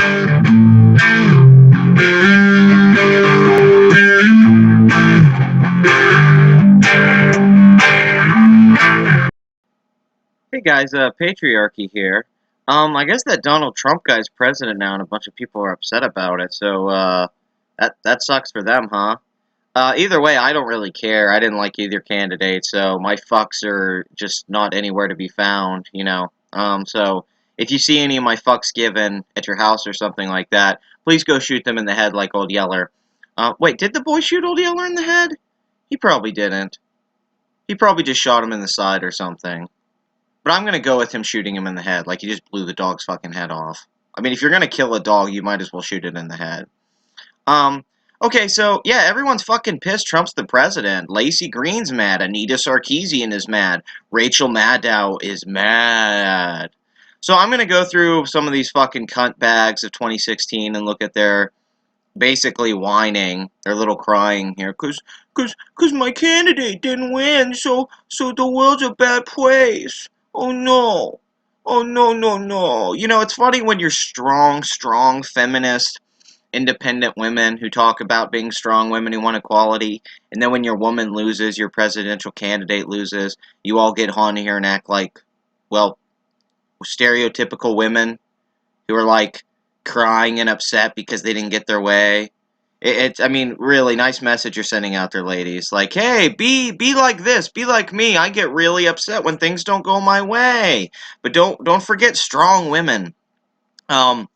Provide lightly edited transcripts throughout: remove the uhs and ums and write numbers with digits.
Hey guys, Patriarchy here. I guess that Donald Trump guy's president now, and a bunch of people are upset about it. So, that sucks for them, huh? Either way, I don't really care. I didn't like either candidate, so my fucks are just not anywhere to be found, you know. So if you see any of my fucks given at your house or something like that, please go shoot them in the head like Old Yeller. Wait, did the boy shoot Old Yeller in the head? He probably didn't. He probably just shot him in the side or something. But I'm gonna go with him shooting him in the head, like he just blew the dog's fucking head off. I mean, if you're gonna kill a dog, you might as well shoot it in the head. Um, okay, so, yeah, everyone's fucking pissed Trump's the president. Lacey Greene's mad. Anita Sarkeesian is mad. Rachel Maddow is mad. So I'm gonna go through some of these fucking cunt bags of 2016 and look at their basically whining, their little crying here, cause my candidate didn't win, so the world's a bad place. Oh no. Oh no, no, no. You know, it's funny when you're strong feminist, independent women who talk about being strong women who want equality, and then when your woman loses, your presidential candidate loses, you all get on here and act like, well, stereotypical women who are like crying and upset because they didn't get their way. I mean, really nice message you're sending out there, ladies. Like, hey, be like this, be like me. I get really upset when things don't go my way. But don't forget strong women. All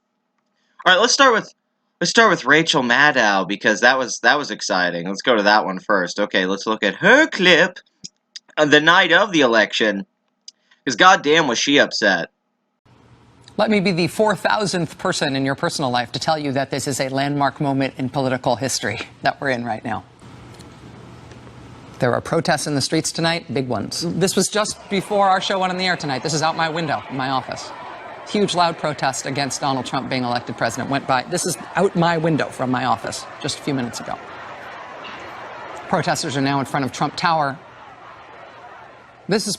right, let's start with Rachel Maddow because that was exciting. Let's go to that one first. Okay, let's look at her clip on the night of the election. Because goddamn was she upset. Let me be the 4,000th person in your personal life to tell you that this is a landmark moment in political history that we're in right now. There are protests in the streets tonight, big ones. This was just before our show went on the air tonight. This is out my window in my office. Huge, loud protest against Donald Trump being elected president went by. This is out my window from my office just a few minutes ago. Protesters are now in front of Trump Tower. This is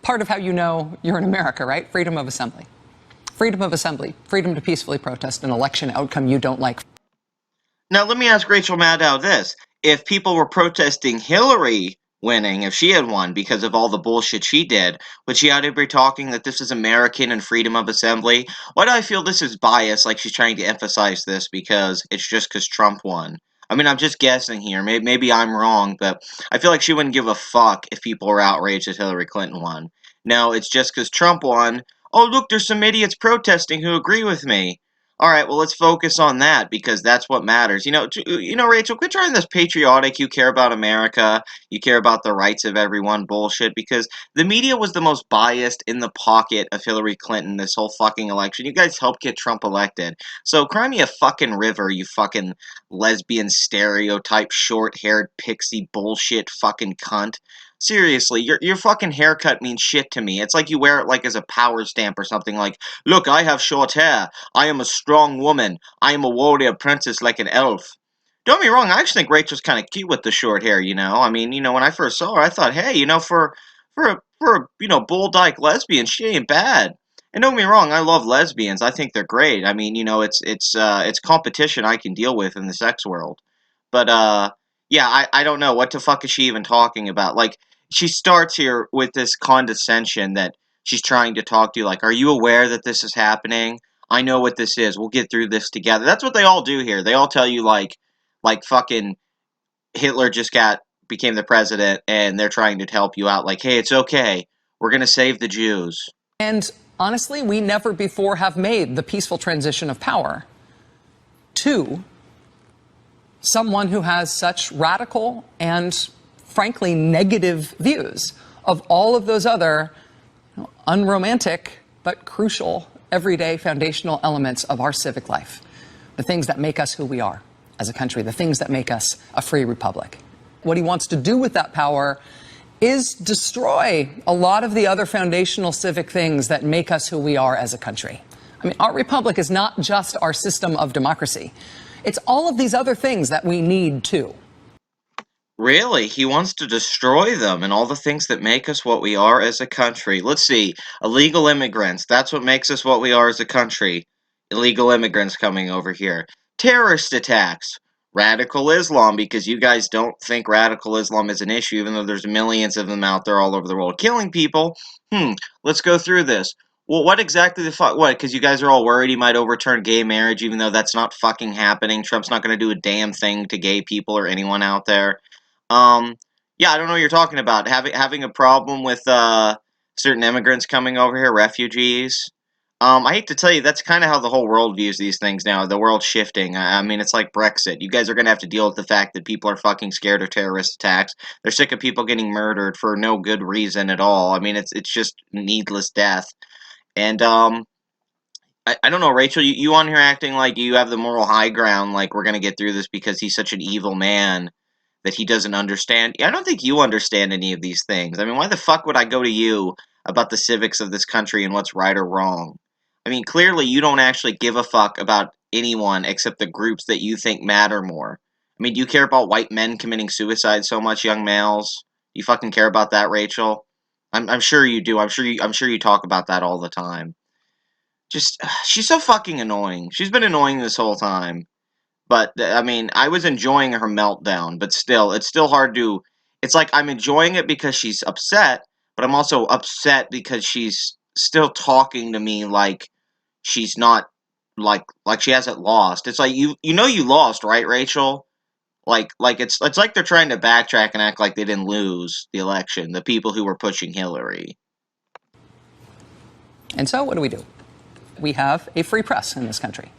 part of how you know you're in America, right? Freedom of assembly. Freedom of assembly, freedom to peacefully protest an election outcome you don't like. Now, let me ask Rachel Maddow this. If people were protesting Hillary winning, if she had won because of all the bullshit she did, would she out here be talking that this is American and freedom of assembly? Why do I feel this is biased, like she's trying to emphasize this because it's just because Trump won? I mean, I'm just guessing here. Maybe I'm wrong, but I feel like she wouldn't give a fuck if people were outraged that Hillary Clinton won. No, it's just because Trump won. Oh, look, there's some idiots protesting who agree with me. All right, well, let's focus on that because that's what matters. Rachel, quit trying this patriotic, you care about America, you care about the rights of everyone bullshit because the media was the most biased in the pocket of Hillary Clinton this whole fucking election. You guys helped get Trump elected. So cry me a fucking river, you fucking lesbian stereotype, short-haired pixie bullshit fucking cunt. Seriously, your fucking haircut means shit to me. It's like you wear it like as a power stamp or something like, look, I have short hair. I am a strong woman. I am a warrior princess like an elf. Don't get me wrong, I actually think Rachel's kind of cute with the short hair, you know? I mean, when I first saw her, I thought, hey, for a bull dyke lesbian, she ain't bad. And don't get me wrong, I love lesbians. I think they're great. I mean, it's competition I can deal with in the sex world. But, yeah, I don't know. What the fuck is she even talking about? Like, she starts here with this condescension that she's trying to talk to you, like, are you aware that this is happening? I know what this is. We'll get through this together. That's what they all do here. They all tell you, like fucking Hitler just became the president, and they're trying to help you out. Like, hey, it's okay. We're going to save the Jews. And honestly, we never before have made the peaceful transition of power to someone who has such radical and, frankly, negative views of all of those other unromantic but crucial, everyday, foundational elements of our civic life. The things that make us who we are as a country, the things that make us a free republic. What he wants to do with that power is destroy a lot of the other foundational civic things that make us who we are as a country. I mean, our republic is not just our system of democracy. It's all of these other things that we need too. Really? He wants to destroy them and all the things that make us what we are as a country. Let's see. Illegal immigrants. That's what makes us what we are as a country. illegal immigrants coming over here. Terrorist attacks. Radical Islam, because you guys don't think radical Islam is an issue, even though there's millions of them out there all over the world killing people. Let's go through this. Well, what exactly the fuck? What? Because you guys are all worried he might overturn gay marriage, even though that's not fucking happening. Trump's not going to do a damn thing to gay people or anyone out there. Um, yeah, I don't know what you're talking about. Having a problem with certain immigrants coming over here, refugees. I hate to tell you, that's kind of how the whole world views these things now. The world's shifting. I mean, it's like Brexit. You guys are going to have to deal with the fact that people are fucking scared of terrorist attacks. They're sick of people getting murdered for no good reason at all. I mean, it's just needless death. And I don't know, Rachel. You on here acting like you have the moral high ground, like we're going to get through this because he's such an evil man that he doesn't understand. I don't think you understand any of these things. I mean, why the fuck would I go to you about the civics of this country and what's right or wrong? I mean, clearly you don't actually give a fuck about anyone except the groups that you think matter more. I mean, do you care about white men committing suicide so much, young males? Do you fucking care about that, Rachel? I'm sure you do. I'm sure you talk about that all the time. Just she's so fucking annoying. She's been annoying this whole time. But I mean, I was enjoying her meltdown, but still, it's still hard to. It's like I'm enjoying it because she's upset, but I'm also upset because she's still talking to me like she's not like she hasn't lost. It's like you know you lost, right, Rachel? Like it's like they're trying to backtrack and act like they didn't lose the election. The people who were pushing Hillary. And so what do? We have a free press in this country.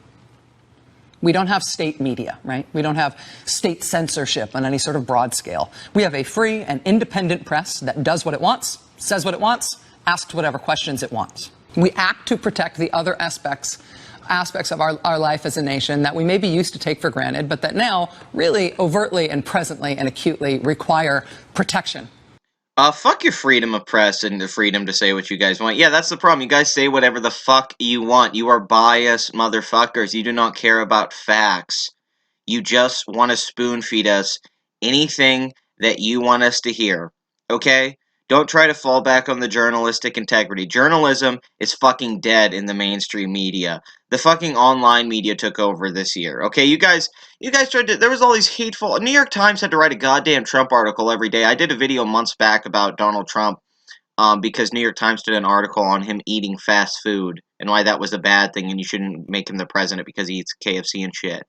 We don't have state media, right? We don't have state censorship on any sort of broad scale. We have a free and independent press that does what it wants, says what it wants, asks whatever questions it wants. We act to protect the other aspects of our life as a nation that we maybe used to take for granted, but that now really overtly and presently and acutely require protection. Fuck your freedom of press and the freedom to say what you guys want. Yeah, that's the problem. You guys say whatever the fuck you want. You are biased motherfuckers. You do not care about facts. You just want to spoon feed us anything that you want us to hear. Okay? Don't try to fall back on the journalistic integrity. Journalism is fucking dead in the mainstream media. The fucking online media took over this year. Okay, you guys tried to. There was all these hateful. New York Times had to write a goddamn Trump article every day. I did a video months back about Donald Trump, because New York Times did an article on him eating fast food and why that was a bad thing, and you shouldn't make him the president because he eats KFC and shit.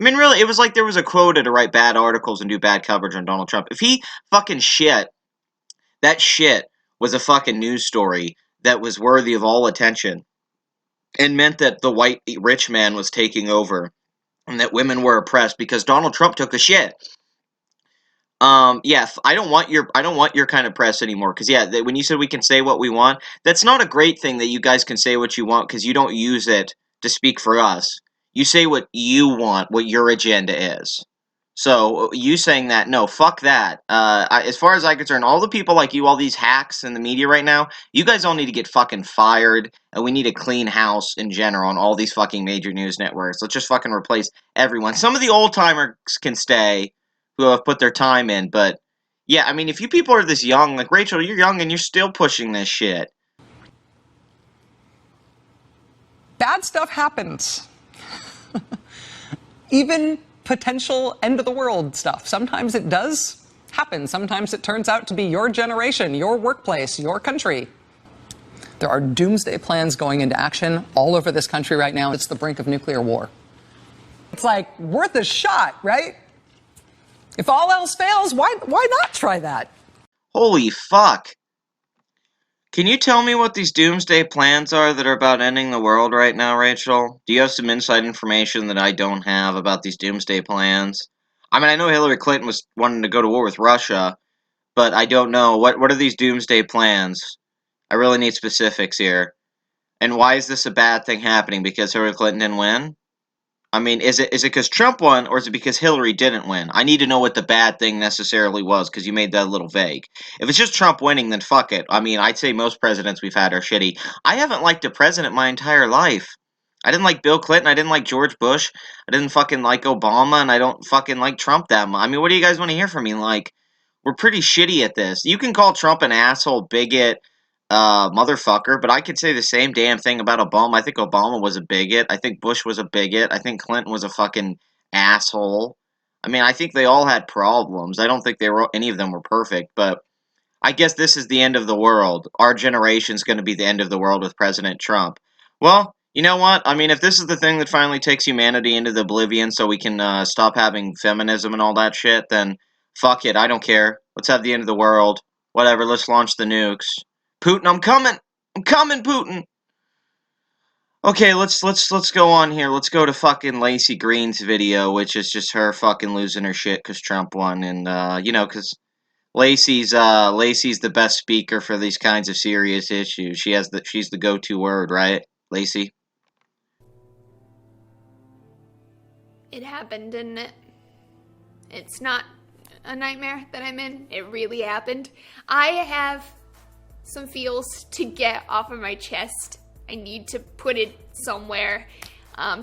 I mean, really, it was like there was a quota to write bad articles and do bad coverage on Donald Trump. If he fucking shit, that shit was a fucking news story that was worthy of all attention and meant that the white rich man was taking over and that women were oppressed because Donald Trump took a shit. Yeah, I don't want your kind of press anymore. Because yeah, when you said we can say what we want, that's not a great thing that you guys can say what you want because you don't use it to speak for us. You say what you want, what your agenda is. So you saying that, no, fuck that. As far as I'm concerned, all the people like you, all these hacks in the media right now, you guys all need to get fucking fired, and we need a clean house in general on all these fucking major news networks. Let's just fucking replace everyone. Some of the old timers can stay, who have put their time in, but yeah, I mean, if you people are this young, like Rachel, you're young and you're still pushing this shit. Bad stuff happens. Even potential end of the world stuff. Sometimes it does happen. Sometimes it turns out to be your generation, your workplace, your country. There are doomsday plans going into action all over this country right now. It's the brink of nuclear war. It's like worth a shot, right? If all else fails, why not try that? Holy fuck. Can you tell me what these doomsday plans are that are about ending the world right now, Rachel? Do you have some inside information that I don't have about these doomsday plans? I mean, I know Hillary Clinton was wanting to go to war with Russia, but I don't know. What are these doomsday plans? I really need specifics here. And why is this a bad thing happening? Because Hillary Clinton didn't win? I mean, is it because Trump won, or is it because Hillary didn't win? I need to know what the bad thing necessarily was, because you made that a little vague. If it's just Trump winning, then fuck it. I mean, I'd say most presidents we've had are shitty. I haven't liked a president my entire life. I didn't like Bill Clinton, I didn't like George Bush, I didn't fucking like Obama, and I don't fucking like Trump that much. I mean, what do you guys want to hear from me? Like, we're pretty shitty at this. You can call Trump an asshole, bigot, motherfucker, but I could say the same damn thing about Obama. I think Obama was a bigot. I think Bush was a bigot. I think Clinton was a fucking asshole. I mean, I think they all had problems. I don't think any of them were perfect, but I guess this is the end of the world. Our generation's going to be the end of the world with President Trump. Well, you know what? I mean, if this is the thing that finally takes humanity into the oblivion so we can stop having feminism and all that shit, then fuck it. I don't care. Let's have the end of the world. Whatever. Let's launch the nukes. Putin, I'm coming. I'm coming, Putin. Okay, let's go on here. Let's go to fucking Lacey Green's video, which is just her fucking losing her shit because Trump won, and because Lacey's the best speaker for these kinds of serious issues. She's the go-to word, right, Lacey? It happened, didn't it? It's not a nightmare that I'm in. It really happened. I have some feels to get off of my chest. I need to put it somewhere.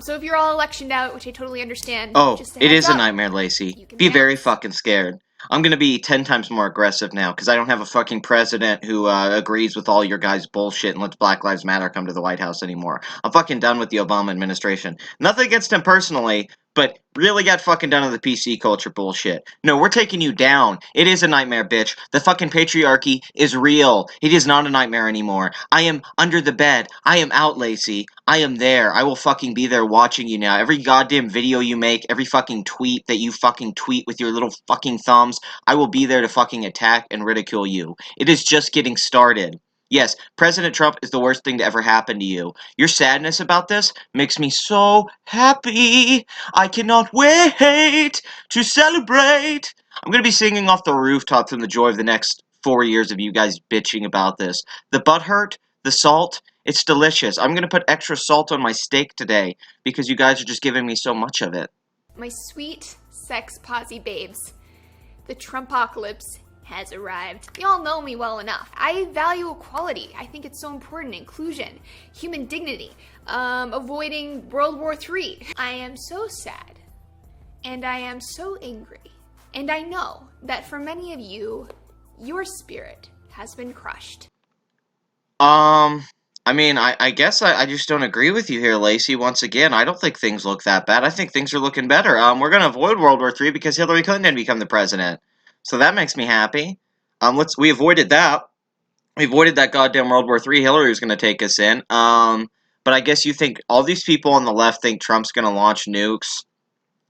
So if you're all electioned out, which I totally understand, Oh, just it is a up. nightmare, Lacey. You can Be very bounce. fucking scared. I'm gonna be 10 times more aggressive now, because I don't have a fucking president who agrees with all your guys' bullshit and lets Black Lives Matter come to the White House anymore. I'm fucking done with the Obama administration. Nothing against him personally, but really got fucking done with the PC culture bullshit. No, we're taking you down. It is a nightmare, bitch. The fucking patriarchy is real. It is not a nightmare anymore. I am under the bed. I am out, Lacey. I am there. I will fucking be there watching you now. Every goddamn video you make, every fucking tweet that you fucking tweet with your little fucking thumbs, I will be there to fucking attack and ridicule you. It is just getting started. Yes, President Trump is the worst thing to ever happen to you. Your sadness about this makes me so happy. I cannot wait to celebrate. I'm going to be singing off the rooftops in the joy of the next 4 years of you guys bitching about this. The butthurt, the salt, it's delicious. I'm going to put extra salt on my steak today because you guys are just giving me so much of it. My sweet sex posy babes. The Trumpocalypse has arrived. Y'all know me well enough. I value equality. I think it's so important. Inclusion, human dignity, avoiding World War III. I am so sad. And I am so angry. And I know that for many of you, your spirit has been crushed. I mean, I guess I just don't agree with you here, Lacey. Once again, I don't think things look that bad. I think things are looking better. We're gonna avoid World War III because Hillary Clinton didn't become the president. So that makes me happy. We avoided that. We avoided that goddamn World War III. Hillary was gonna take us in. But I guess you think all these people on the left think Trump's gonna launch nukes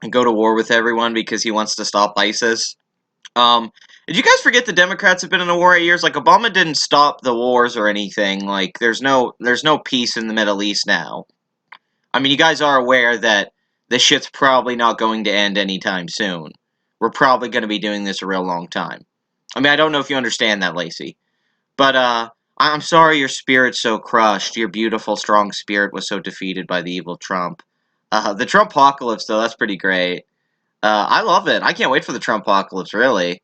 and go to war with everyone because he wants to stop ISIS. Did you guys forget the Democrats have been in a war 8 years? Like Obama didn't stop the wars or anything. Like there's no peace in the Middle East now. I mean, you guys are aware that this shit's probably not going to end anytime soon. We're probably going to be doing this a real long time. I mean, I don't know if you understand that, Lacey, but I'm sorry your spirit's so crushed. Your beautiful, strong spirit was so defeated by the evil Trump. The Trumpocalypse, though, that's pretty great. I love it. I can't wait for the Trumpocalypse, really.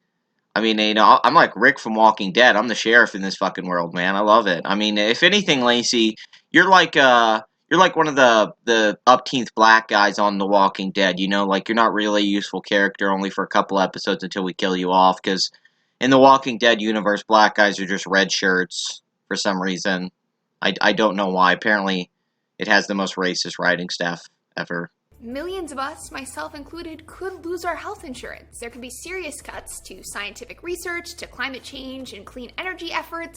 I mean, I'm like Rick from Walking Dead. I'm the sheriff in this fucking world, man. I love it. I mean, if anything, Lacey, you're like one of the upteenth black guys on The Walking Dead. You know, like you're not really a useful character, only for a couple episodes until we kill you off. Because in the Walking Dead universe, black guys are just red shirts for some reason. I don't know why. Apparently, it has the most racist writing staff ever. Millions of us, myself included, could lose our health insurance. There could be serious cuts to scientific research, to climate change and clean energy efforts,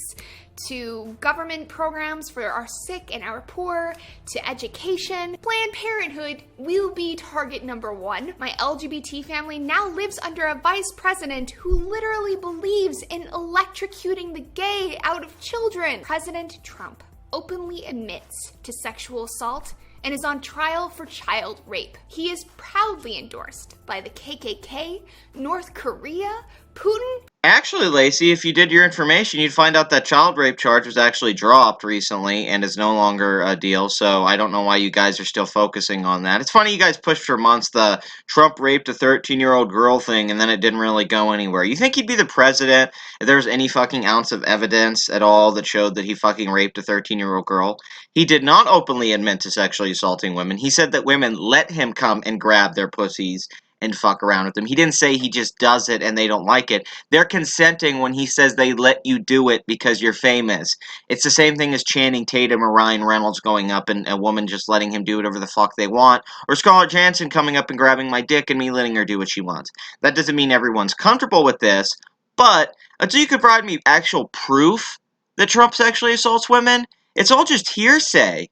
to government programs for our sick and our poor, to education. Planned Parenthood will be target number one. My LGBT family now lives under a vice president who literally believes in electrocuting the gay out of children. President Trump openly admits to sexual assault and is on trial for child rape. He is proudly endorsed by the KKK, North Korea, Putin. Actually, Lacey, if you did your information, you'd find out that child rape charge was actually dropped recently and is no longer a deal, so I don't know why you guys are still focusing on that. It's funny you guys pushed for months the Trump raped a 13-year-old girl thing, and then it didn't really go anywhere. You think he'd be the president if there was any fucking ounce of evidence at all that showed that he fucking raped a 13-year-old girl? He did not openly admit to sexually assaulting women. He said that women let him come and grab their pussies and fuck around with them. He didn't say he just does it and they don't like it. They're consenting when he says they let you do it because you're famous. It's the same thing as Channing Tatum or Ryan Reynolds going up and a woman just letting him do whatever the fuck they want, or Scarlett Johansson coming up and grabbing my dick and me letting her do what she wants. That doesn't mean everyone's comfortable with this, but until you could provide me actual proof that Trump sexually assaults women, it's all just hearsay.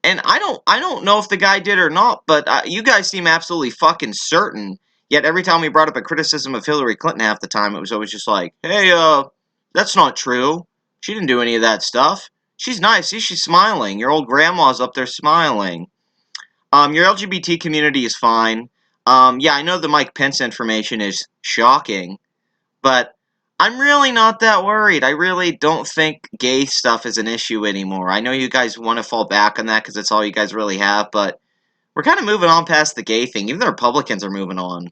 And I don't know if the guy did or not, but you guys seem absolutely fucking certain. Yet every time we brought up a criticism of Hillary Clinton half the time, it was always just like, hey, that's not true. She didn't do any of that stuff. She's nice. See, she's smiling. Your old grandma's up there smiling. Your LGBT community is fine. Yeah, I know the Mike Pence information is shocking, but I'm really not that worried. I really don't think gay stuff is an issue anymore. I know you guys want to fall back on that because it's all you guys really have, but we're kind of moving on past the gay thing. Even the Republicans are moving on.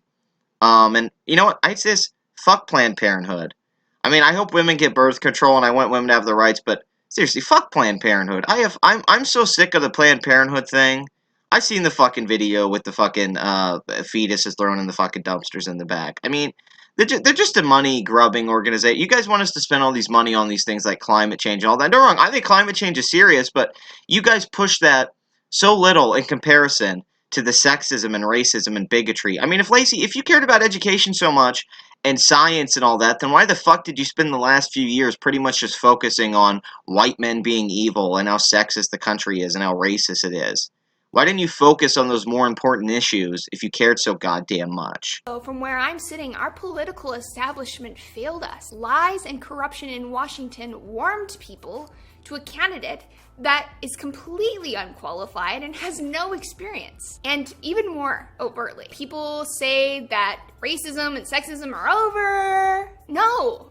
And you know what? I say this, fuck Planned Parenthood. I mean, I hope women get birth control, and I want women to have the rights, but seriously, fuck Planned Parenthood. I'm so sick of the Planned Parenthood thing. I've seen the fucking video with the fucking fetuses thrown in the fucking dumpsters in the back. I mean, they're just a money grubbing organization. You guys want us to spend all these money on these things like climate change and all that. Don't wrong. I think climate change is serious, but you guys push that so little in comparison to the sexism and racism and bigotry. I mean, if you cared about education so much and science and all that, then why the fuck did you spend the last few years pretty much just focusing on white men being evil and how sexist the country is and how racist it is? Why didn't you focus on those more important issues if you cared so goddamn much? So from where I'm sitting, our political establishment failed us. Lies and corruption in Washington warmed people to a candidate that is completely unqualified and has no experience. And even more overtly, people say that racism and sexism are over. No,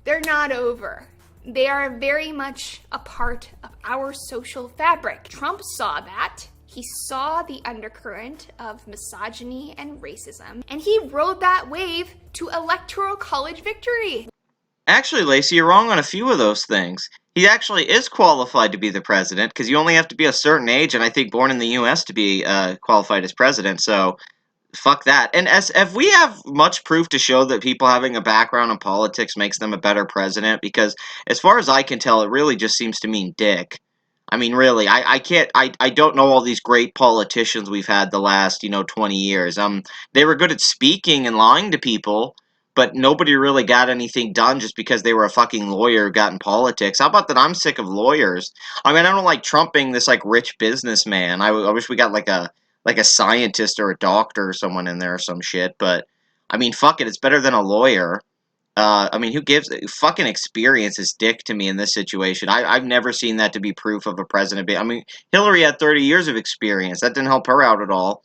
they're not over. They are very much a part of our social fabric. Trump saw that. He saw the undercurrent of misogyny and racism, and he rode that wave to electoral college victory. Actually, Lacey, you're wrong on a few of those things. He actually is qualified to be the president because you only have to be a certain age, and I think born in the U.S. to be qualified as president. So fuck that. And as if we have much proof to show that people having a background in politics makes them a better president, because as far as I can tell, it really just seems to mean dick. I mean, really, I don't know all these great politicians we've had the last, 20 years. They were good at speaking and lying to people, but nobody really got anything done just because they were a fucking lawyer who got in politics. How about that? I'm sick of lawyers. I mean, I don't like Trump being this, like, rich businessman. I wish we got, like a scientist or a doctor or someone in there or some shit, but, I mean, fuck it, it's better than a lawyer. I mean, who gives fucking experience is dick to me in this situation. I've never seen that to be proof of a president. I mean, Hillary had 30 years of experience. That didn't help her out at all.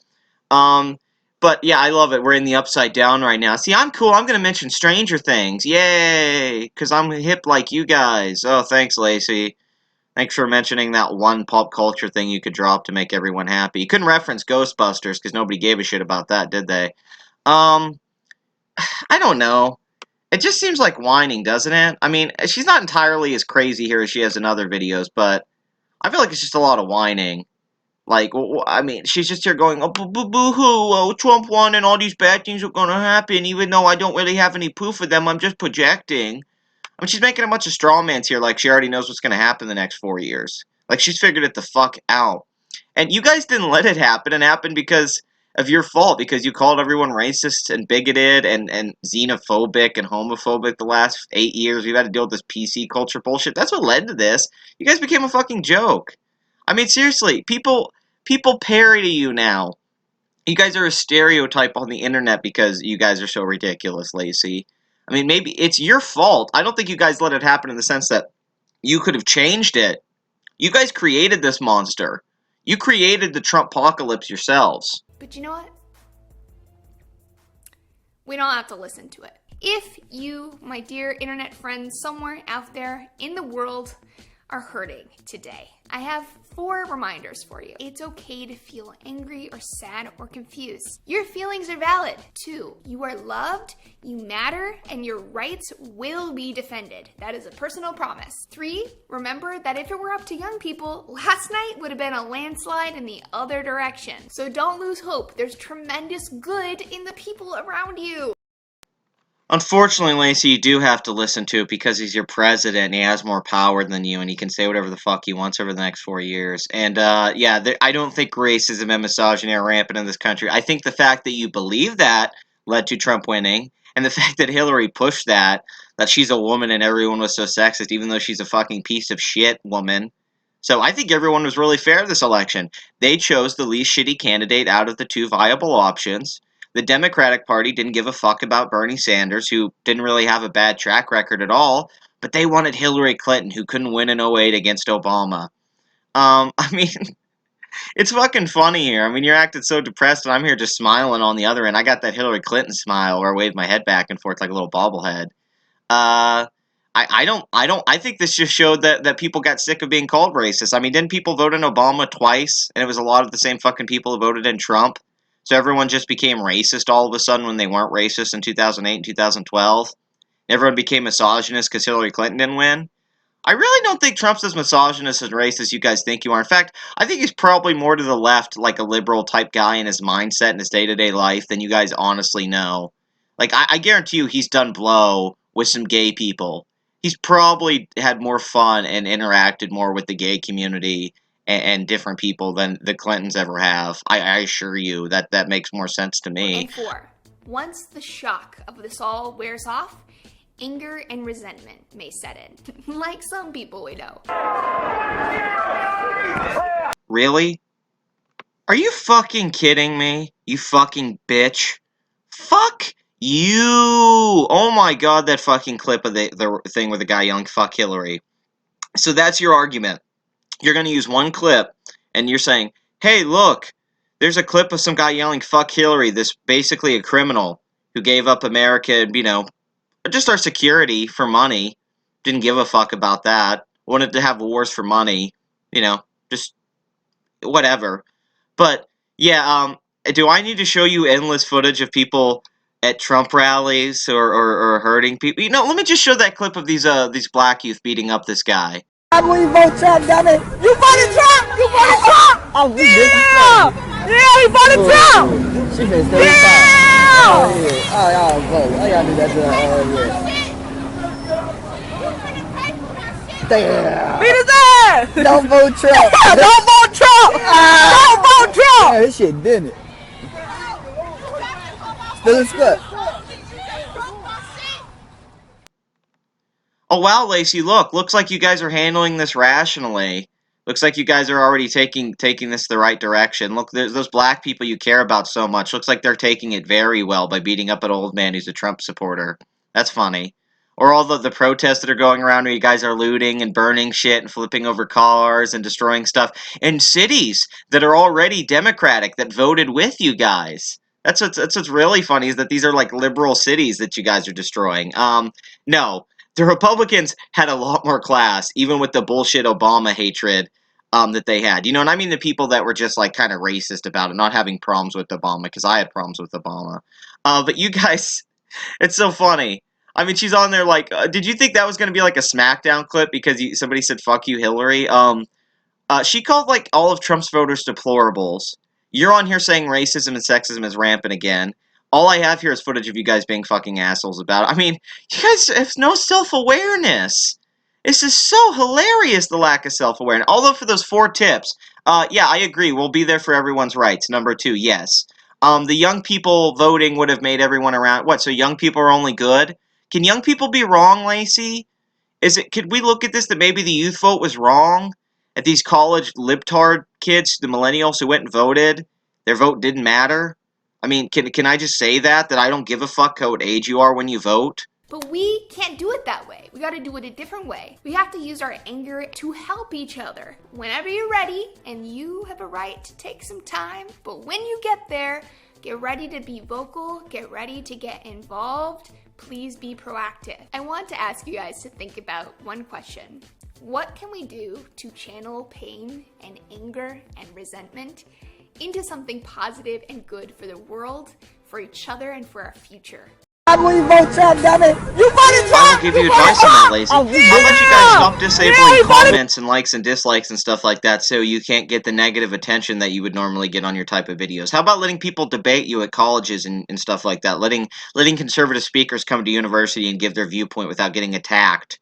But yeah, I love it. We're in the upside down right now. See, I'm cool. I'm going to mention Stranger Things. Yay! Because I'm hip like you guys. Oh, thanks, Lacey. Thanks for mentioning that one pop culture thing you could drop to make everyone happy. You couldn't reference Ghostbusters because nobody gave a shit about that, did they? I don't know. It just seems like whining, doesn't it? I mean, she's not entirely as crazy here as she is in other videos, but I feel like it's just a lot of whining. Like, I mean, she's just here going, oh, boo-hoo, oh, Trump won and all these bad things are going to happen, even though I don't really have any proof of them, I'm just projecting. I mean, she's making a bunch of straw mans here like she already knows what's going to happen the next 4 years. Like, she's figured it the fuck out. And you guys didn't let it happen, and happen because of your fault, because you called everyone racist and bigoted and xenophobic and homophobic the last 8 years. We've had to deal with this PC culture bullshit. That's what led to this. You guys became a fucking joke. I mean, seriously, people parody you now. You guys are a stereotype on the internet because you guys are so ridiculous, Lacey. I mean, maybe it's your fault. I don't think you guys let it happen in the sense that you could have changed it. You guys created this monster. You created the Trump-pocalypse yourselves. But you know what? We don't have to listen to it. If you, my dear internet friends, somewhere out there in the world, are hurting today, I have 4 reminders for you. It's okay to feel angry or sad or confused. Your feelings are valid. 2, you are loved, you matter, and your rights will be defended. That is a personal promise. 3, remember that if it were up to young people, last night would have been a landslide in the other direction. So don't lose hope. There's tremendous good in the people around you. Unfortunately, Lacey, you do have to listen to it because he's your president and he has more power than you and he can say whatever the fuck he wants over the next 4 years. And, I don't think racism and misogyny are rampant in this country. I think the fact that you believe that led to Trump winning, and the fact that Hillary pushed that she's a woman and everyone was so sexist, even though she's a fucking piece of shit woman. So I think everyone was really fair this election. They chose the least shitty candidate out of the 2 viable options. The Democratic Party didn't give a fuck about Bernie Sanders, who didn't really have a bad track record at all, but they wanted Hillary Clinton, who couldn't win in '08 against Obama. I mean, it's fucking funny here. I mean, you're acting so depressed, and I'm here just smiling on the other end. I got that Hillary Clinton smile where I wave my head back and forth like a little bobblehead. I think this just showed that people got sick of being called racist. I mean, didn't people vote in Obama twice, and it was a lot of the same fucking people who voted in Trump? So everyone just became racist all of a sudden when they weren't racist in 2008 and 2012. Everyone became misogynist because Hillary Clinton didn't win. I really don't think Trump's as misogynist and racist as you guys think you are. In fact, I think he's probably more to the left, like a liberal type guy in his mindset and his day-to-day life than you guys honestly know. Like, I guarantee you he's done blow with some gay people. He's probably had more fun and interacted more with the gay community and different people than the Clintons ever have. I assure you that makes more sense to me. And 4, once the shock of this all wears off, anger and resentment may set in, like some people we know. Really? Are you fucking kidding me? You fucking bitch. Fuck you! Oh my god, that fucking clip of the thing with the guy yelling, fuck Hillary. So that's your argument. You're going to use one clip, and you're saying, hey, look, there's a clip of some guy yelling, fuck Hillary, this basically a criminal who gave up America, just our security for money, didn't give a fuck about that, wanted to have wars for money, just whatever. But, yeah, do I need to show you endless footage of people at Trump rallies or hurting people? Let me just show that clip of these black youth beating up this guy. I believe vote Trump, damn it. You voted Trump! You voted Trump! Oh, yeah, he voted Trump! She been stay yeah! Oh, yeah. Oh, y'all vote. I gotta do that to her. Damn. Beat his ass! Don't vote Trump. Don't vote Trump! Don't vote Trump! Yeah, this shit didn't it. Still a split. Oh wow, Lacey, looks like you guys are handling this rationally. Looks like you guys are already taking this the right direction. Look, there's those black people you care about so much. Looks like they're taking it very well by beating up an old man who's a Trump supporter. That's funny. Or all the protests that are going around where you guys are looting and burning shit and flipping over cars and destroying stuff in cities that are already Democratic that voted with you guys. That's what's really funny is that these are like liberal cities that you guys are destroying. No. The Republicans had a lot more class, even with the bullshit Obama hatred that they had. And I mean the people that were just like kind of racist about it, not having problems with Obama, because I had problems with Obama. But you guys, it's so funny. I mean, she's on there like, did you think that was going to be like a SmackDown clip because somebody said, fuck you, Hillary? She called like all of Trump's voters deplorables. You're on here saying racism and sexism is rampant again. All I have here is footage of you guys being fucking assholes about it. I mean, you guys have no self-awareness. This is so hilarious, the lack of self-awareness. Although for those 4 tips, yeah, I agree. We'll be there for everyone's rights. Number 2, yes. The young people voting would have made everyone around... What, so young people are only good? Can young people be wrong, Lacey? Could we look at this that maybe the youth vote was wrong? At these college libtard kids, the millennials who went and voted, their vote didn't matter? I mean, can I just say that I don't give a fuck what age you are when you vote? But we can't do it that way. We gotta do it a different way. We have to use our anger to help each other. Whenever you're ready, and you have a right to take some time, but when you get there, get ready to be vocal, get ready to get involved, please be proactive. I want to ask you guys to think about one question. What can we do to channel pain and anger and resentment into something positive and good for the world, for each other, and for our future? How do we vote Trump, damn it? You voted Trump! I will give you advice on that, Lazy. How about you guys stop disabling comments and likes and dislikes and stuff like that so you can't get the negative attention that you would normally get on your type of videos? How about letting people debate you at colleges and stuff like that? Letting conservative speakers come to university and give their viewpoint without getting attacked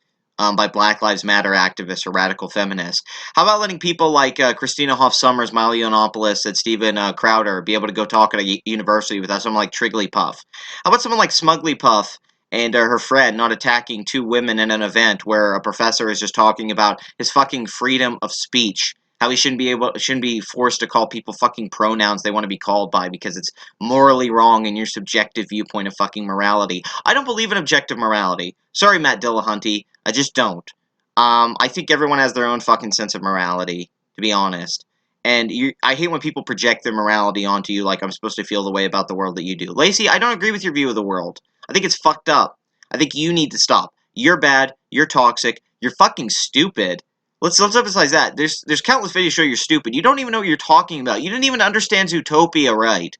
by Black Lives Matter activists or radical feminists? How about letting people like Christina Hoff Sommers, Miley Yiannopoulos, and Steven Crowder be able to go talk at a university without someone like Trigglypuff? How about someone like Smuglypuff and her friend not attacking two women in an event where a professor is just talking about his fucking freedom of speech, how he shouldn't be forced to call people fucking pronouns they want to be called by because it's morally wrong in your subjective viewpoint of fucking morality. I don't believe in objective morality. Sorry, Matt Dillahunty, I just don't. I think everyone has their own fucking sense of morality, to be honest. And I hate when people project their morality onto you like I'm supposed to feel the way about the world that you do. Lacey, I don't agree with your view of the world. I think it's fucked up. I think you need to stop. You're bad. You're toxic. You're fucking stupid. Let's emphasize that. There's countless videos show you're stupid. You don't even know what you're talking about. You didn't even understand Zootopia right.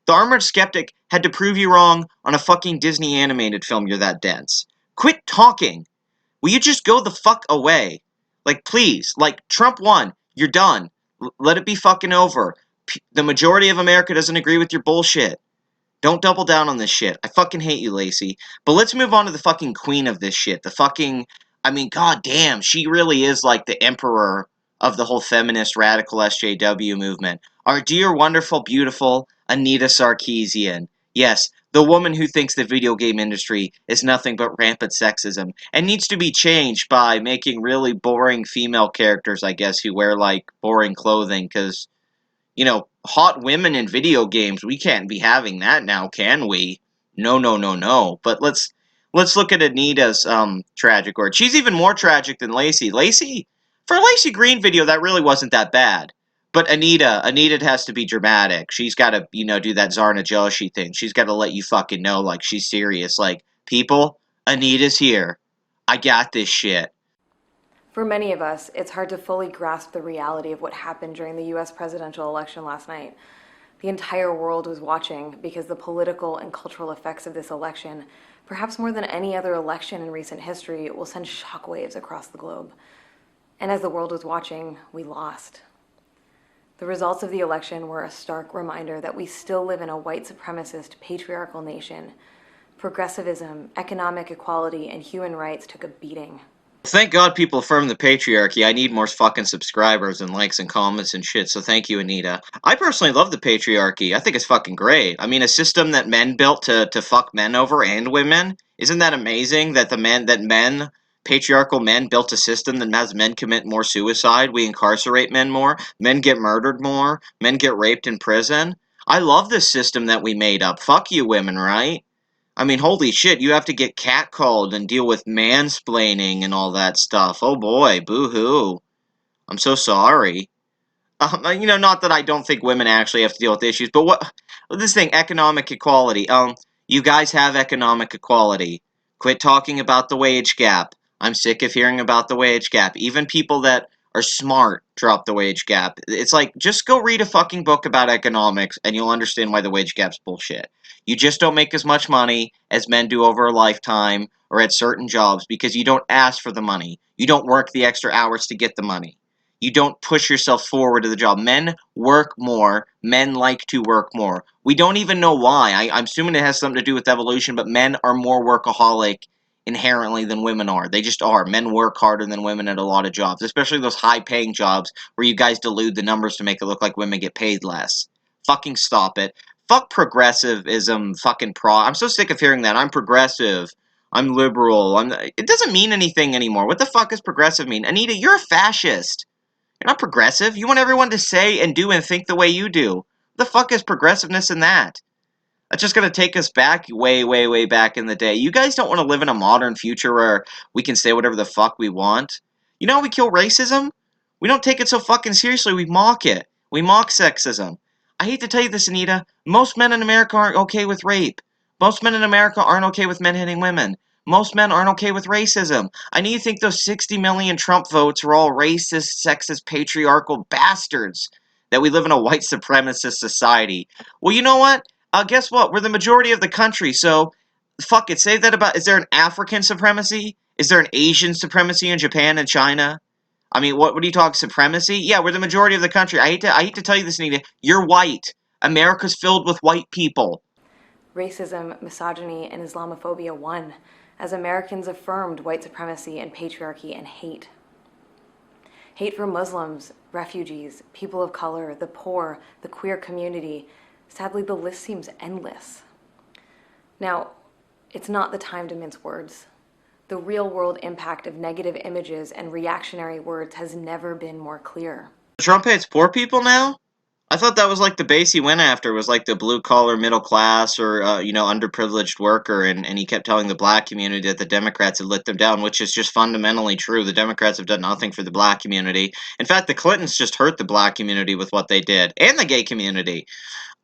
The Armored Skeptic had to prove you wrong on a fucking Disney animated film. You're that dense. Quit talking. Will you just go the fuck away? Like, please. Like, Trump won. You're done. Let it be fucking over. The majority of America doesn't agree with your bullshit. Don't double down on this shit. I fucking hate you, Lacey. But let's move on to the fucking queen of this shit. The fucking... I mean, goddamn, she really is like the emperor of the whole feminist radical SJW movement. Our dear, wonderful, beautiful Anita Sarkeesian. Yes, the woman who thinks the video game industry is nothing but rampant sexism and needs to be changed by making really boring female characters, I guess, who wear, like, boring clothing, because... You know, hot women in video games, we can't be having that now, can we? No, no, no, no. But let's look at Anita's tragic origin. She's even more tragic than Lacey. For a Lacey Green video, that really wasn't that bad. But Anita has to be dramatic. She's got to, you know, do that Zarna Joshi thing. She's got to let you fucking know, like, she's serious. Like, people, Anita's here. I got this shit. For many of us, it's hard to fully grasp the reality of what happened during the US presidential election last night. The entire world was watching because the political and cultural effects of this election, perhaps more than any other election in recent history, will send shockwaves across the globe. And as the world was watching, we lost. The results of the election were a stark reminder that we still live in a white supremacist, patriarchal nation. Progressivism, economic equality, and human rights took a beating. Thank God people affirm the patriarchy. I need more fucking subscribers and likes and comments and shit, so thank you, Anita. I personally love the patriarchy. I think it's fucking great. I mean, a system that men built to fuck men over and women? Isn't that amazing that patriarchal men built a system that has men commit more suicide? We incarcerate men more. Men get murdered more. Men get raped in prison. I love this system that we made up. Fuck you, women, right? I mean, holy shit, you have to get catcalled and deal with mansplaining and all that stuff. Oh boy, boo-hoo. I'm so sorry. You know, not that I don't think women actually have to deal with issues, but this thing, economic equality. You guys have economic equality. Quit talking about the wage gap. I'm sick of hearing about the wage gap. Even people that are smart drop the wage gap. It's like, just go read a fucking book about economics and you'll understand why the wage gap's bullshit. You just don't make as much money as men do over a lifetime or at certain jobs because you don't ask for the money. You don't work the extra hours to get the money. You don't push yourself forward to the job. Men work more. Men like to work more. We don't even know why. I'm assuming it has something to do with evolution, but men are more workaholic inherently than women are. They just are. Men work harder than women at a lot of jobs, especially those high-paying jobs where you guys dilute the numbers to make it look like women get paid less. Fucking stop it. Fuck progressivism, fucking I'm so sick of hearing that. I'm progressive. I'm liberal. It doesn't mean anything anymore. What the fuck does progressive mean? Anita, you're a fascist. You're not progressive. You want everyone to say and do and think the way you do. What the fuck is progressiveness in that? That's just going to take us back way, way, way back in the day. You guys don't want to live in a modern future where we can say whatever the fuck we want. You know how we kill racism? We don't take it so fucking seriously. We mock it. We mock sexism. I hate to tell you this, Anita. Most men in America aren't okay with rape. Most men in America aren't okay with men hitting women. Most men aren't okay with racism. I know you think those 60 million Trump votes are all racist, sexist, patriarchal bastards, that we live in a white supremacist society. Well, you know what? Guess what? We're the majority of the country, so fuck it. Say that about. Is there an African supremacy? Is there an Asian supremacy in Japan and China? I mean, what do you talk supremacy? Yeah, we're the majority of the country. I hate to tell you this, Nita. You're white. America's filled with white people. Racism, misogyny, and Islamophobia won as Americans affirmed white supremacy and patriarchy and hate. Hate for Muslims, refugees, people of color, the poor, the queer community. Sadly, the list seems endless. Now, it's not the time to mince words. The real-world impact of negative images and reactionary words has never been more clear. Trump hates poor people now? I thought that was like the base he went after was like the blue collar middle class or underprivileged worker, and he kept telling the black community that the Democrats had let them down, which is just fundamentally true. The Democrats have done nothing for the black community. In fact, the Clintons just hurt the black community with what they did, and the gay community.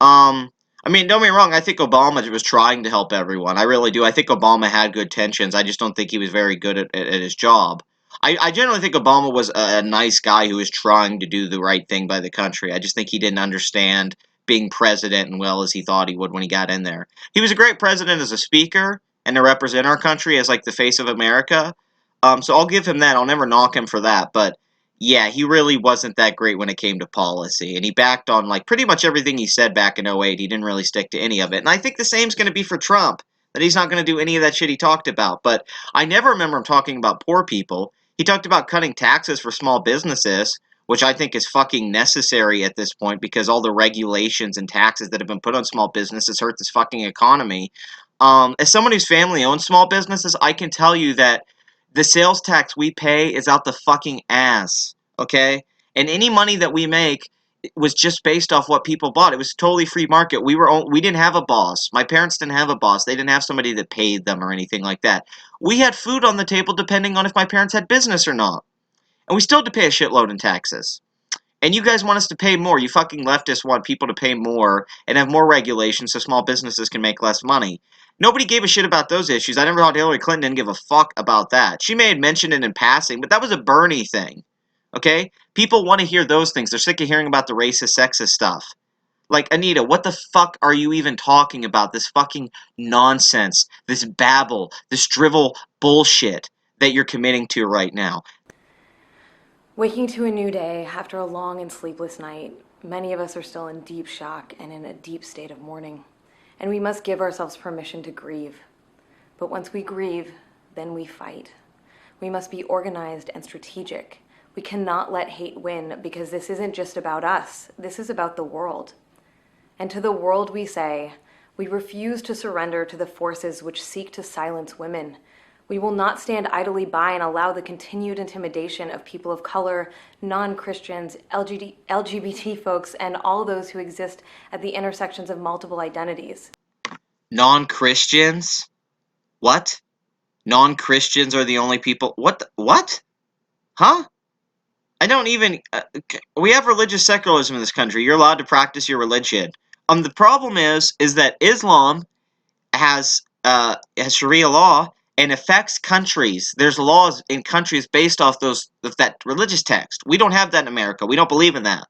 Um, I mean, don't get me wrong. I think Obama was trying to help everyone. I really do. I think Obama had good intentions. I just don't think he was very good at his job. I generally think Obama was a nice guy who was trying to do the right thing by the country. I just think he didn't understand being president and well as he thought he would when he got in there. He was a great president as a speaker and to represent our country as like the face of America. So I'll give him that. I'll never knock him for that. But yeah, he really wasn't that great when it came to policy. And he backed on like pretty much everything he said back in '08. He didn't really stick to any of it. And I think the same's going to be for Trump, that he's not going to do any of that shit he talked about. But I never remember him talking about poor people. He talked about cutting taxes for small businesses, which I think is fucking necessary at this point because all the regulations and taxes that have been put on small businesses hurt this fucking economy. As someone whose family owns small businesses, I can tell you that the sales tax we pay is out the fucking ass, okay? And any money that we make was just based off what people bought. It was totally free market. We didn't have a boss. My parents didn't have a boss. They didn't have somebody that paid them or anything like that. We had food on the table depending on if my parents had business or not. And we still had to pay a shitload in taxes. And you guys want us to pay more. You fucking leftists want people to pay more and have more regulations so small businesses can make less money. Nobody gave a shit about those issues. I never thought Hillary Clinton didn't give a fuck about that. She may have mentioned it in passing, but that was a Bernie thing. Okay? People want to hear those things. They're sick of hearing about the racist, sexist stuff. Like, Anita, what the fuck are you even talking about? This fucking nonsense, this babble, this drivel bullshit that you're committing to right now. Waking to a new day after a long and sleepless night, many of us are still in deep shock and in a deep state of mourning. And we must give ourselves permission to grieve. But once we grieve, then we fight. We must be organized and strategic. We cannot let hate win because this isn't just about us. This is about the world. And to the world we say, we refuse to surrender to the forces which seek to silence women. We will not stand idly by and allow the continued intimidation of people of color, non-Christians, LGBT folks, and all those who exist at the intersections of multiple identities. Non-Christians? What? Non-Christians are the only people? What? Huh? I don't even... we have religious secularism in this country. You're allowed to practice your religion. The problem is that Islam has Sharia law and affects countries. There's laws in countries based off that religious text. We don't have that in America. We don't believe in that.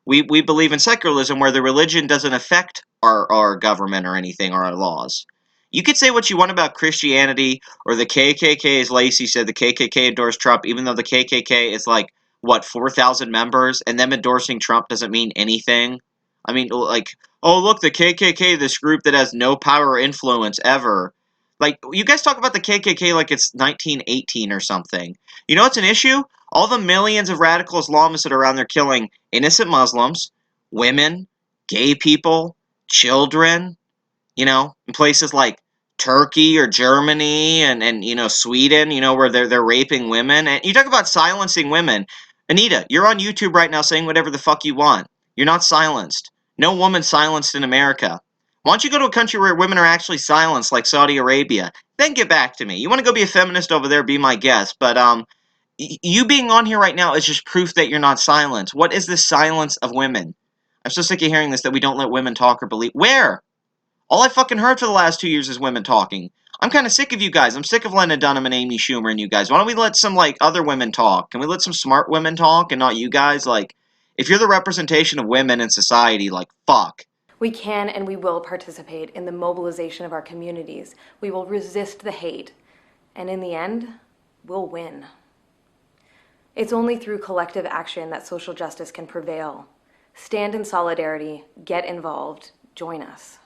We believe in secularism where the religion doesn't affect our government or anything or our laws. You could say what you want about Christianity or the KKK, as Lacey said, the KKK endorsed Trump, even though the KKK is like, what, 4,000 members, and them endorsing Trump doesn't mean anything. I mean, like, oh, look, the KKK, this group that has no power or influence ever. Like, you guys talk about the KKK like it's 1918 or something. You know what's an issue? All the millions of radical Islamists that are around there killing innocent Muslims, women, gay people, children, in places like Turkey or Germany and Sweden, where they're raping women. And you talk about silencing women. Anita, you're on YouTube right now saying whatever the fuck you want. You're not silenced. No woman silenced in America. Why don't you go to a country where women are actually silenced, like Saudi Arabia? Then get back to me. You want to go be a feminist over there, be my guest. But you being on here right now is just proof that you're not silenced. What is this silence of women? I'm so sick of hearing this, that we don't let women talk or believe. Where? All I fucking heard for the last 2 years is women talking. I'm kind of sick of you guys. I'm sick of Lena Dunham and Amy Schumer and you guys. Why don't we let some, like, other women talk? Can we let some smart women talk and not you guys? Like, if you're the representation of women in society, like, fuck. We can and we will participate in the mobilization of our communities. We will resist the hate. And in the end, we'll win. It's only through collective action that social justice can prevail. Stand in solidarity, get involved, join us.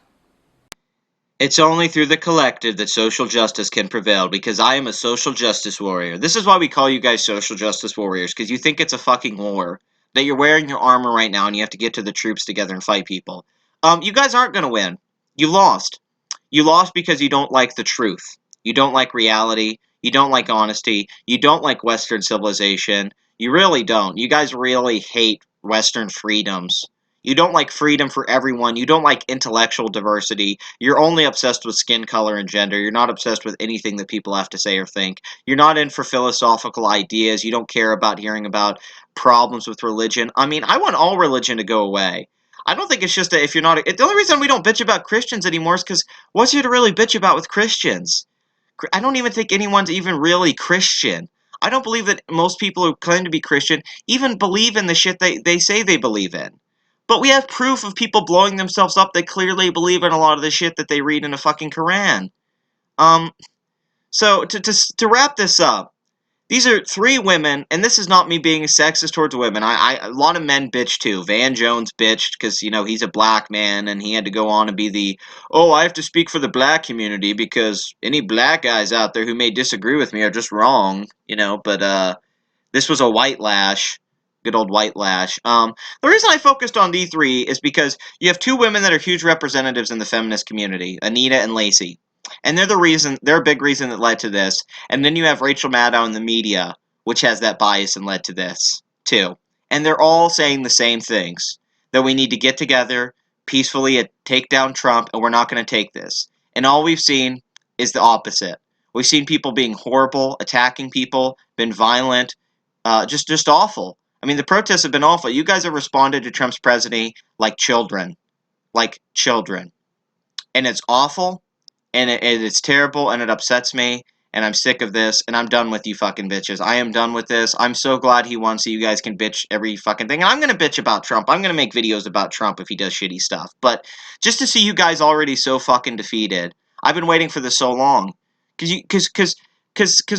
It's only through the collective that social justice can prevail, because I am a social justice warrior. This is why we call you guys social justice warriors, because you think it's a fucking war. That you're wearing your armor right now and you have to get to the troops together and fight people. You guys aren't going to win. You lost. You lost because you don't like the truth. You don't like reality. You don't like honesty. You don't like Western civilization. You really don't. You guys really hate Western freedoms. You don't like freedom for everyone. You don't like intellectual diversity. You're only obsessed with skin color and gender. You're not obsessed with anything that people have to say or think. You're not in for philosophical ideas. You don't care about hearing about problems with religion. I mean, I want all religion to go away. I don't think it's just that if you're not... The only reason we don't bitch about Christians anymore is because what's here to really bitch about with Christians? I don't even think anyone's even really Christian. I don't believe that most people who claim to be Christian even believe in the shit they say they believe in. But we have proof of people blowing themselves up that clearly believe in a lot of the shit that they read in the fucking Quran. So to wrap this up, these are three women, and this is not me being sexist towards women. A lot of men bitch too. Van Jones bitched because, you know, he's a black man and he had to go on and be the, oh, I have to speak for the black community because any black guys out there who may disagree with me are just wrong, you know, but this was a white lash. Good old white lash. The reason I focused on D3 is because you have two women that are huge representatives in the feminist community, Anita and Lacey. And they're a big reason that led to this. And then you have Rachel Maddow in the media, which has that bias and led to this, too. And they're all saying the same things. That we need to get together, peacefully take down Trump, and we're not going to take this. And all we've seen is the opposite. We've seen people being horrible, attacking people, been violent, just awful. I mean, the protests have been awful. You guys have responded to Trump's presidency like children. Like children. And it's awful, and it's terrible, and it upsets me, and I'm sick of this, and I'm done with you fucking bitches. I am done with this. I'm so glad he won so you guys can bitch every fucking thing. And I'm going to bitch about Trump. I'm going to make videos about Trump if he does shitty stuff. But just to see you guys already so fucking defeated, I've been waiting for this so long. Because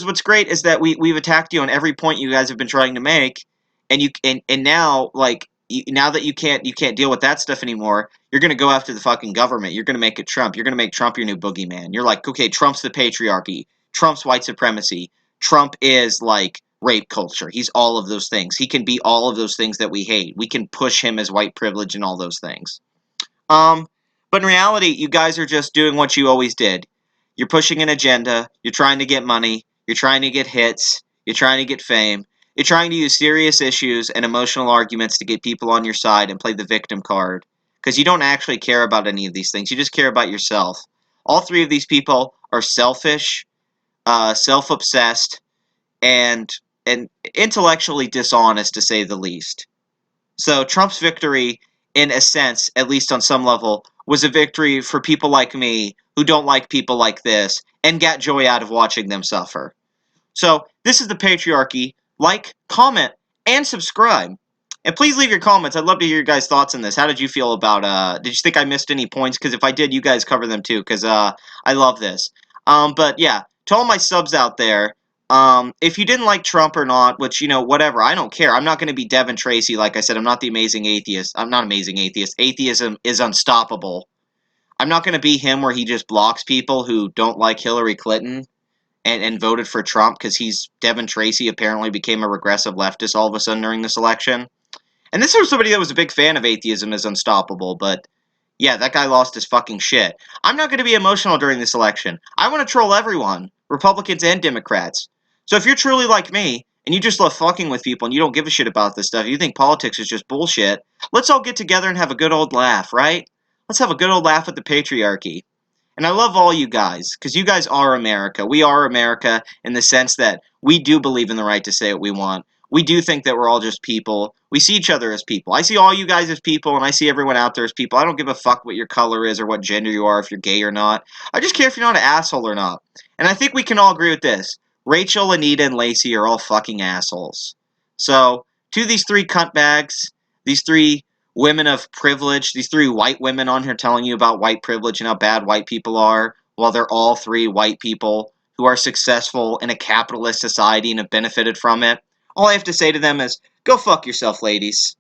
what's great is that we've attacked you on every point you guys have been trying to make, and now, like, now that you can't deal with that stuff anymore, you're going to go after the fucking government. You're going to make it Trump. You're going to make Trump your new boogeyman. You're like, okay, Trump's the patriarchy. Trump's white supremacy. Trump is, like, rape culture. He's all of those things. He can be all of those things that we hate. We can push him as white privilege and all those things. But in reality, you guys are just doing what you always did. You're pushing an agenda. You're trying to get money. You're trying to get hits. You're trying to get fame. You're trying to use serious issues and emotional arguments to get people on your side and play the victim card. Because you don't actually care about any of these things. You just care about yourself. All three of these people are selfish, self-obsessed, and intellectually dishonest, to say the least. So Trump's victory, in a sense, at least on some level, was a victory for people like me who don't like people like this and got joy out of watching them suffer. So this is the patriarchy. Like, comment, and subscribe. And please leave your comments. I'd love to hear your guys' thoughts on this. How did you feel about, did you think I missed any points? Because if I did, you guys cover them too, because I love this. But yeah, to all my subs out there, if you didn't like Trump or not, which, you know, whatever, I don't care. I'm not going to be Devin Tracy. Like I said, I'm not the amazing atheist. I'm not amazing atheist. Atheism is unstoppable. I'm not going to be him where he just blocks people who don't like Hillary Clinton and voted for Trump because Devin Tracy apparently became a regressive leftist all of a sudden during this election. And this was somebody that was a big fan of atheism as unstoppable, but yeah, that guy lost his fucking shit. I'm not going to be emotional during this election. I want to troll everyone, Republicans and Democrats. So if you're truly like me, and you just love fucking with people and you don't give a shit about this stuff, you think politics is just bullshit, let's all get together and have a good old laugh, right? Let's have a good old laugh at the patriarchy. And I love all you guys, because you guys are America. We are America in the sense that we do believe in the right to say what we want. We do think that we're all just people. We We see each other as people. I see all you guys as people, and I see everyone out there as people. I don't give a fuck what your color is or what gender you are, if you're gay or not. I just care if you're not an asshole or not. And I think we can all agree with this. Rachel, Anita, and Lacey are all fucking assholes. So, to these three cuntbags, these three women of privilege, these three white women on here telling you about white privilege and how bad white people are, while they're all three white people who are successful in a capitalist society and have benefited from it, all I have to say to them is, go fuck yourself, ladies.